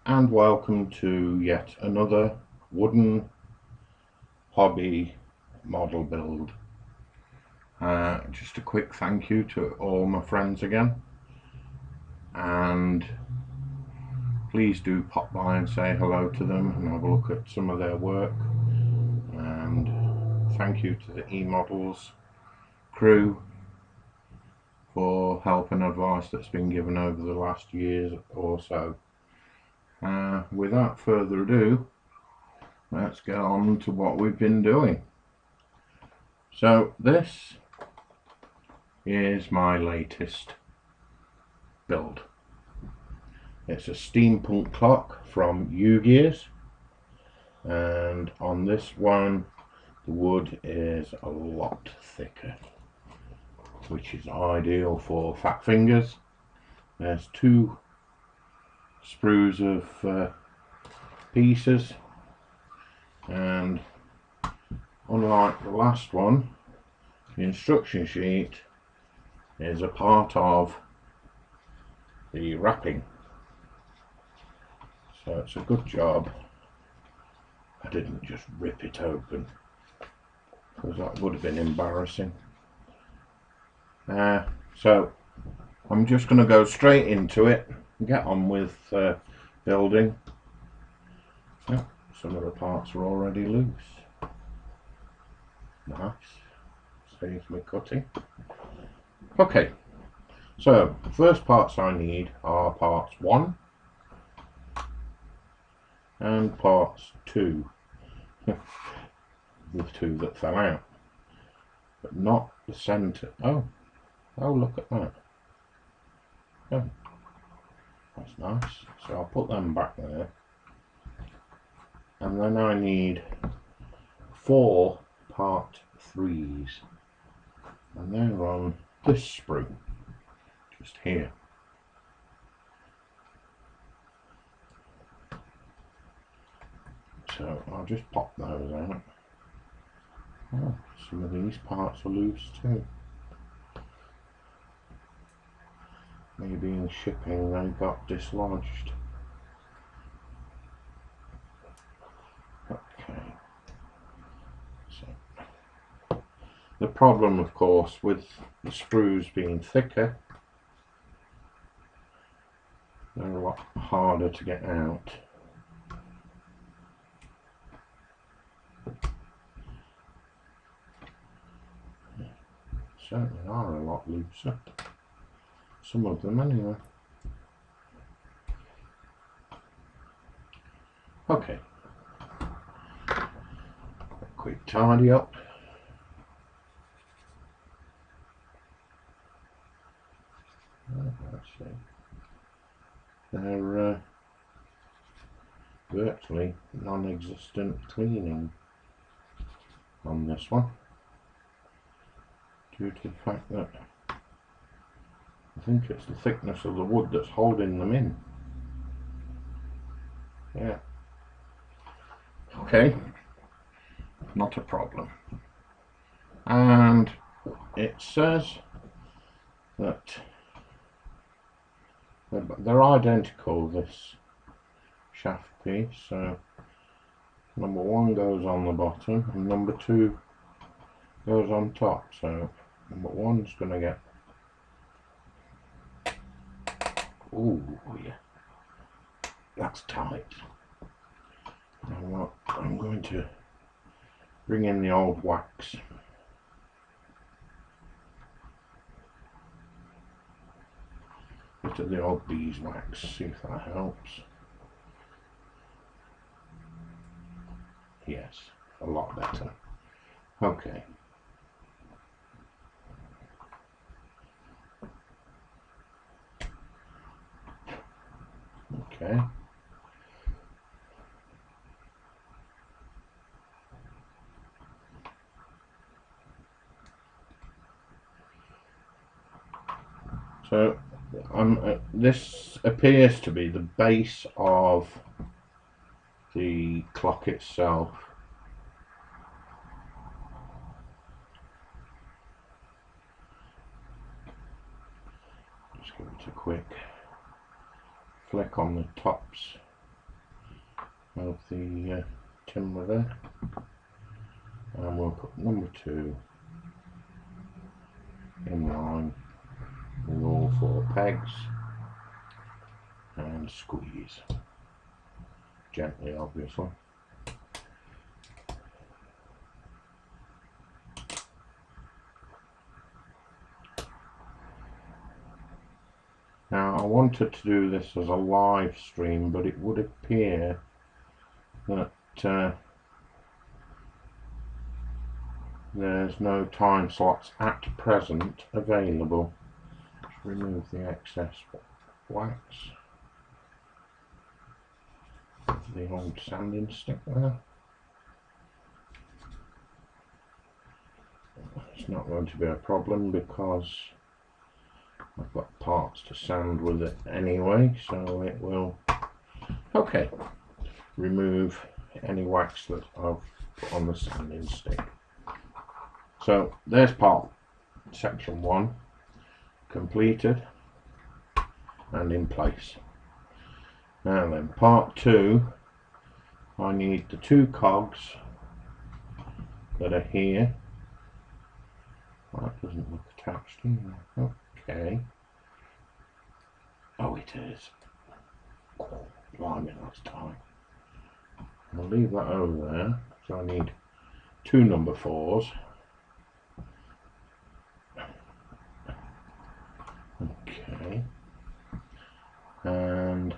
And welcome to yet another wooden hobby model build. Just a quick thank you to all my friends again, and please do pop by and say hello to them and have a look at some of their work. And thank you to the eModels crew for help and advice that's been given over the last year or so. Without further ado, let's get on to what we've been doing. So this is my latest build. It's a steampunk clock from UGEARS, and on this one the wood is a lot thicker, which is ideal for fat fingers. There's two sprues of pieces, and unlike the last one, the instruction sheet is a part of the wrapping, so it's a good job I didn't just rip it open, because that would have been embarrassing. So I'm just going to go straight into it and get on with building. Some of the parts are already loose. Nice, saves me cutting. Okay, so first parts I need are parts 1 and parts 2. The two that fell out, but not the centre. Oh, look at that. Oh, that's nice. So I'll put them back there, and then I need 4 part 3s, and they're on this sprue just here. So I'll just pop those out. Oh, some of these parts are loose too. Maybe in shipping they got dislodged. Okay. So the problem, of course, with the sprues being thicker, they're a lot harder to get out. Certainly are a lot looser. Some of them anyway. Okay. A quick tidy up. Let's see. They're virtually non-existent cleaning on this one, due to the fact that I think it's the thickness of the wood that's holding them in. Yeah. Okay, not a problem. And it says that they're identical, this shaft piece, so number 1 goes on the bottom and number 2 goes on top, so number 1's going to get, ooh yeah, that's tight. I'm going to bring in the old wax. Bit of the old beeswax, see if that helps. Yes, a lot better. Okay. Okay. So this appears to be the base of the clock itself. Just give it a quick flick on the tops of the timber there, and we'll put number 2 in line with all 4 pegs and squeeze gently, obviously. Now I wanted to do this as a live stream, but it would appear that there's no time slots at present available. Just remove the excess wax, the old sanding stick there. It's not going to be a problem because I've got parts to sand with it anyway, so it will, okay, remove any wax that I've put on the sanding stick. So there's section 1 completed and in place. Now then, part 2, I need the 2 cogs that are here. That doesn't look attached either. Okay. Oh, it is. Oh, blimey, that's tight. I'll leave that over there. So I need 2 number 4s. Okay. And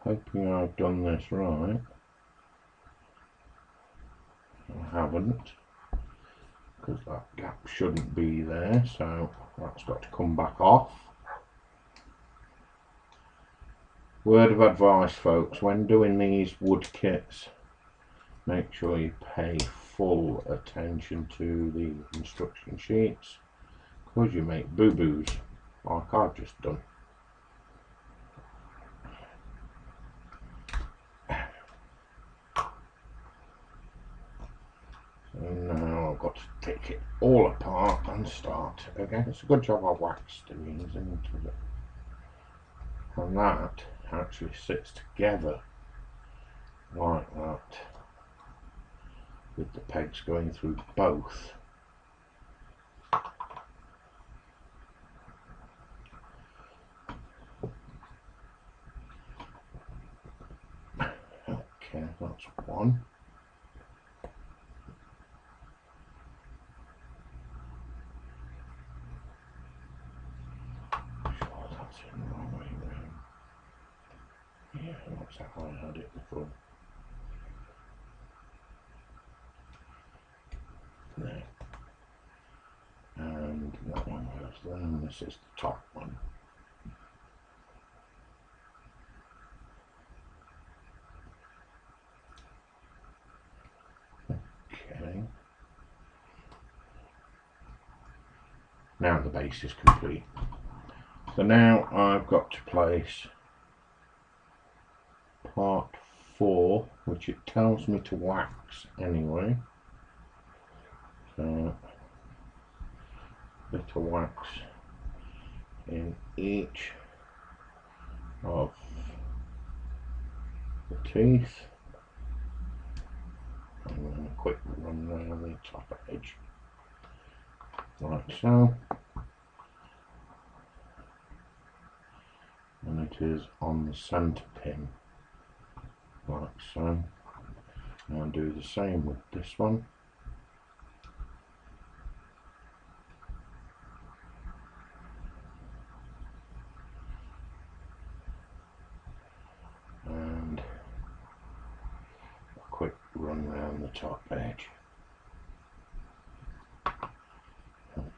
hoping I've done this right. I haven't, because that gap shouldn't be there, so that's got to come back off. Word of advice, folks, when doing these wood kits, make sure you pay full attention to the instruction sheets, because you make boo-boos like I've just done. So now I've got to take it all apart and start again. It's a good job I waxed these into it. And that actually sits together like that, with the pegs going through both. Okay, that's one. Sure that's in the wrong way round. Yeah, that's how I had it before. There. And that one goes there, and this is the top one. Okay. Now the base is complete. So now I've got to place part 4, which it tells me to wax anyway. So bit of wax in each of the teeth, and then a quick run around the top edge, like so, and it is on the centre pin, like so. And I'll do the same with this one. And a quick run around the top edge.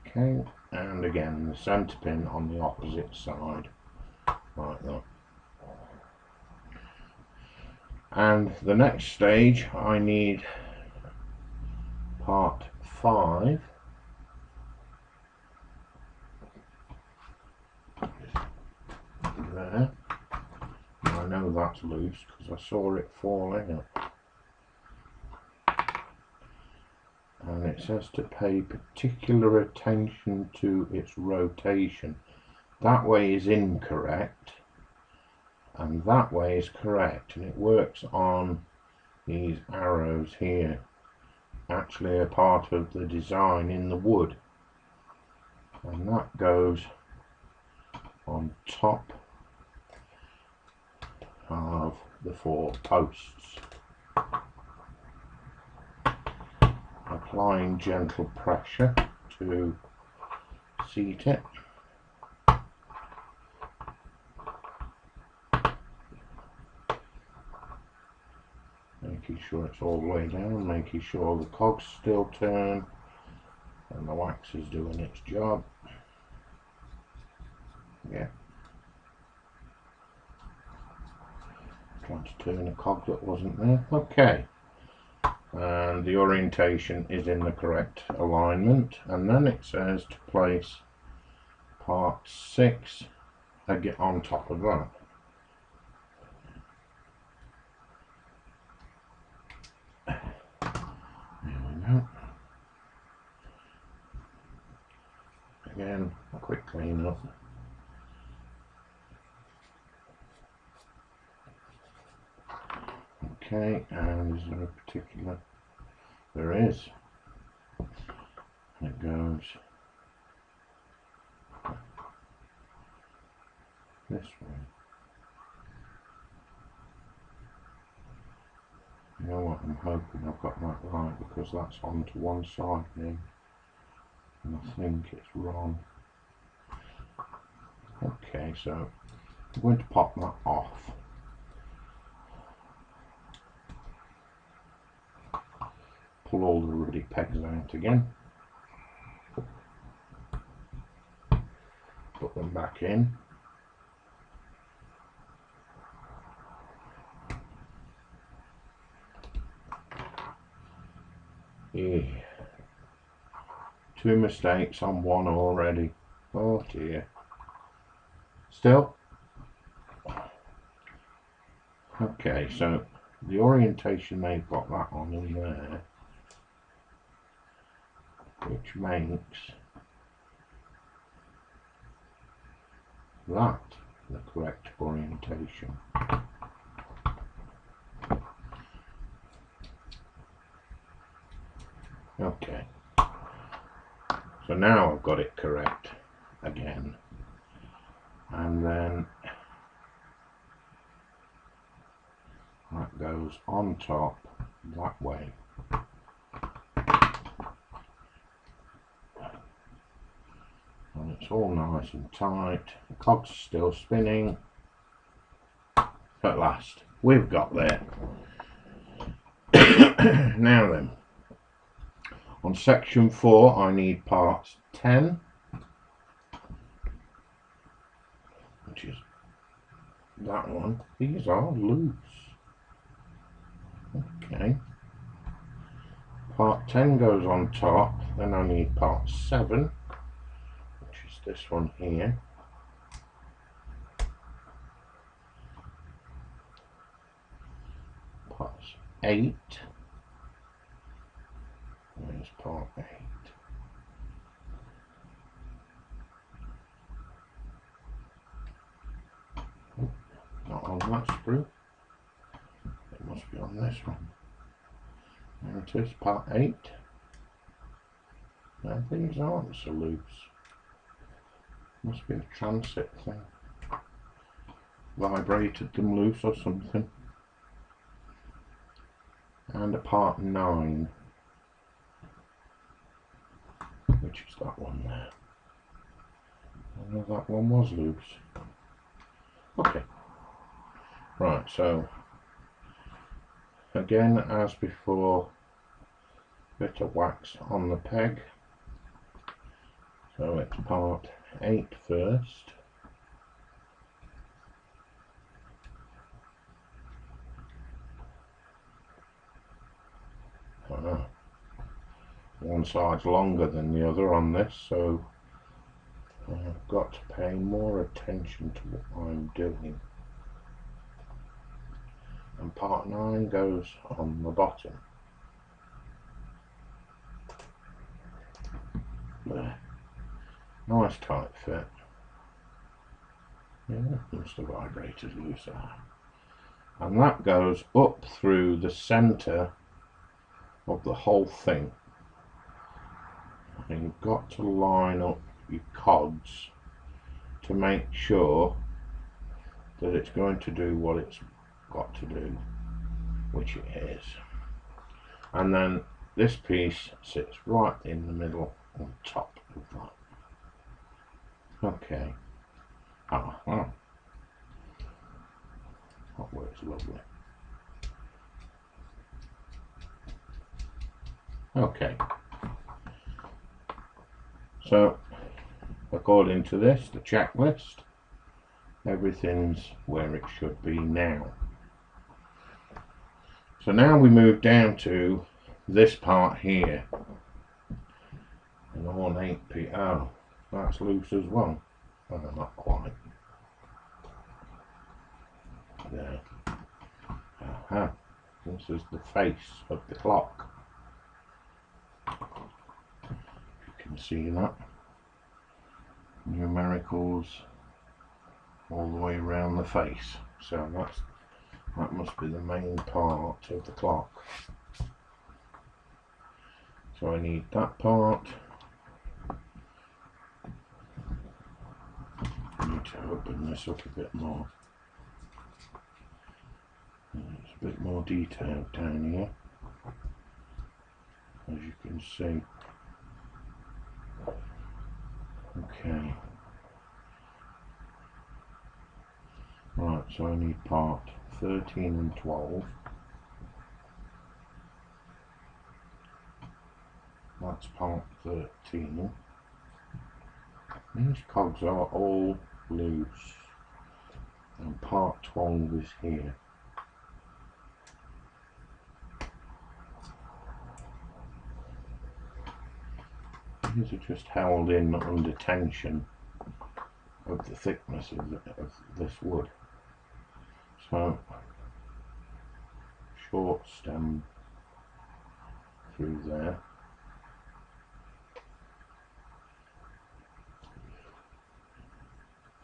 Okay, and again the centre pin on the opposite side, like that. And the next stage, I need part 5. There. I know that's loose because I saw it falling up. And it says to pay particular attention to its rotation. That way is incorrect. and that way is correct, and it works on these arrows here, actually a part of the design in the wood, and that goes on top of the 4 posts. Applying gentle pressure to seat it. Making sure it's all the way down, making sure the cogs still turn and the wax is doing its job. Yeah. Trying to turn a cog that wasn't there. Okay. And the orientation is in the correct alignment, and then it says to place part 6 again on top of that. There we go. Again, a quick clean up. Okay, and is there a particular? There is. It goes this way. You know what, I'm hoping I've got that right, because that's onto one side now, and I think it's wrong. Okay, so I'm going to pop that off. Pull all the ruddy pegs out again. Put them back in. Yeah. 2 mistakes on one already. Oh dear. Still. Okay, so the orientation they've got that on in there, which makes that the correct orientation. Okay, so now I've got it correct again, and then that goes on top that way. And it's all nice and tight. The cogs are still spinning. At last, we've got there. Now then, on section 4 I need parts 10, which is that one. These are loose. Okay. Part 10 goes on top, then I need part 7, which is this one here. Part 8. There's part 8. Not on that sprue. It must be on this one. There it is, part 8. Now these aren't so loose. Must be a transit thing. Vibrated them loose or something. And a part 9, which is that one there. I know that one was loose. Okay. Right, so again, as before, bit of wax on the peg. So it's part 8 first. One side's longer than the other on this, so I've got to pay more attention to what I'm doing. And part 9 goes on the bottom. There. Nice tight fit. Yeah, must have vibrated loose. And that goes up through the centre of the whole thing. And you've got to line up your cogs to make sure that it's going to do what it's got to do, which it is. And then this piece sits right in the middle on top of that. Okay. That works lovely. Okay. So, according to this, the checklist, everything's where it should be now. So now we move down to this part here. An ornate piece. Oh, that's loose as well. Oh, not quite. There. Aha. This is the face of the clock. You can see that. Numericals all the way around the face. So that must be the main part of the clock. So I need that part. I need to open this up a bit more. It's a bit more detailed down here, as you can see. Okay. Right, so I need part 13 and 12. That's part 13. These cogs are all loose, and part 12 is here. These are just held in under tension of the thickness of this wood. So, short stem through there.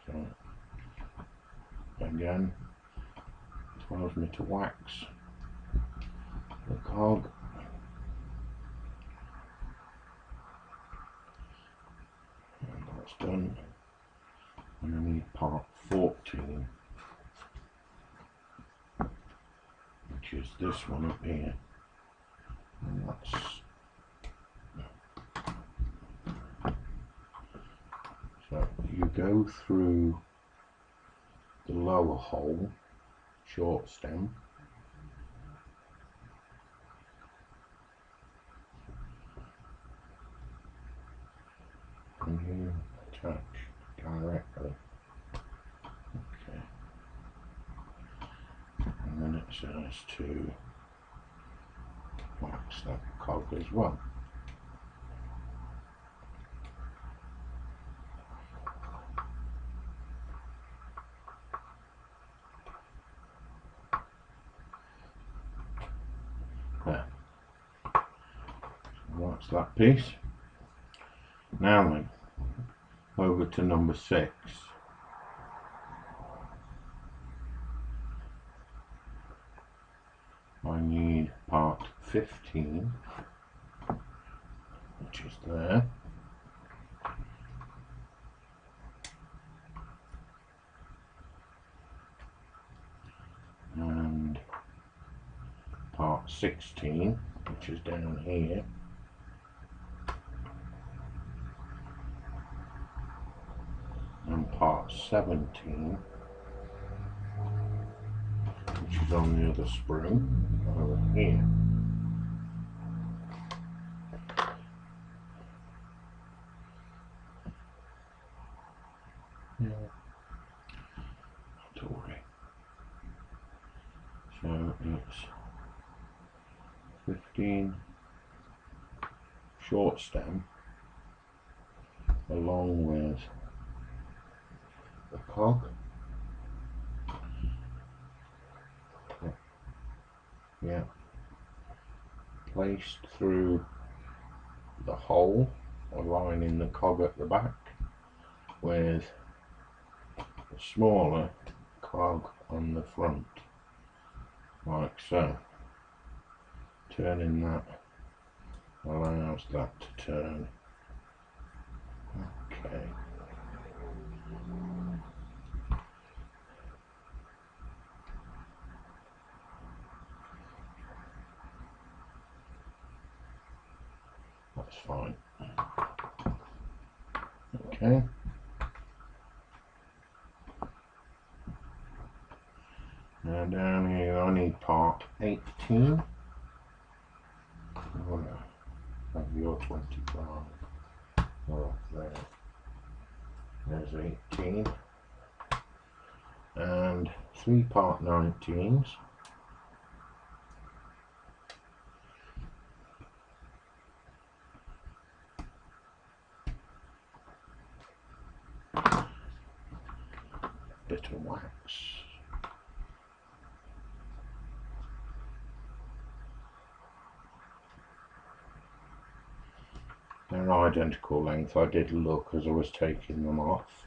So, again, tells me to wax the cog. And that's done. And I need part 14, which is this one up here. And that's so you go through the lower hole, short stem, and you attach directly. Okay. And then it says to wax that cog as well. There. So that's that piece. Now then, over to number 6. I need part 15, which is there. And part 16, which is down here. And part 17, which is on the other spring over here. Yeah. Not to worry. So it's 15 short stem along with the cog. Yeah, placed through the hole, aligning the cog at the back with a smaller cog on the front, like so. Turning that allows that to turn. Okay. That's fine. Okay. Now down here I need part 18. Oh no, have your 25. Oh, there. There's 18. And 3 part 19s. Bit of wax. They're identical length. I did look as I was taking them off.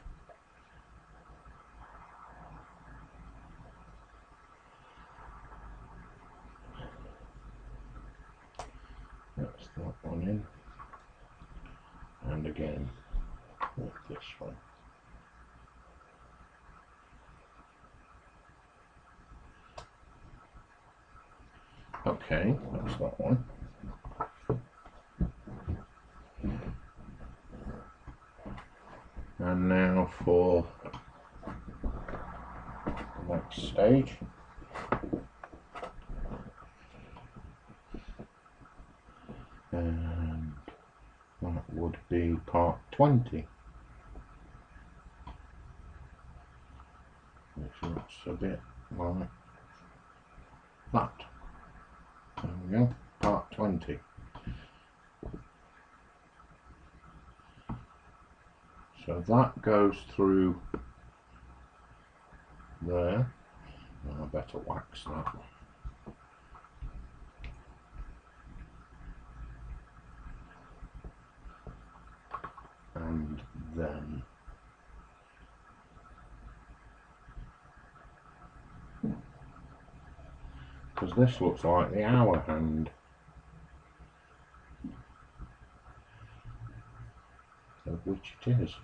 That's that one in. And again with this one. Okay, that's that one. And now for the next stage. And that would be part 20. Which looks a bit like that. There we go, part 20. So that goes through there. I better wax that. And then because this looks like the hour hand, of which it is.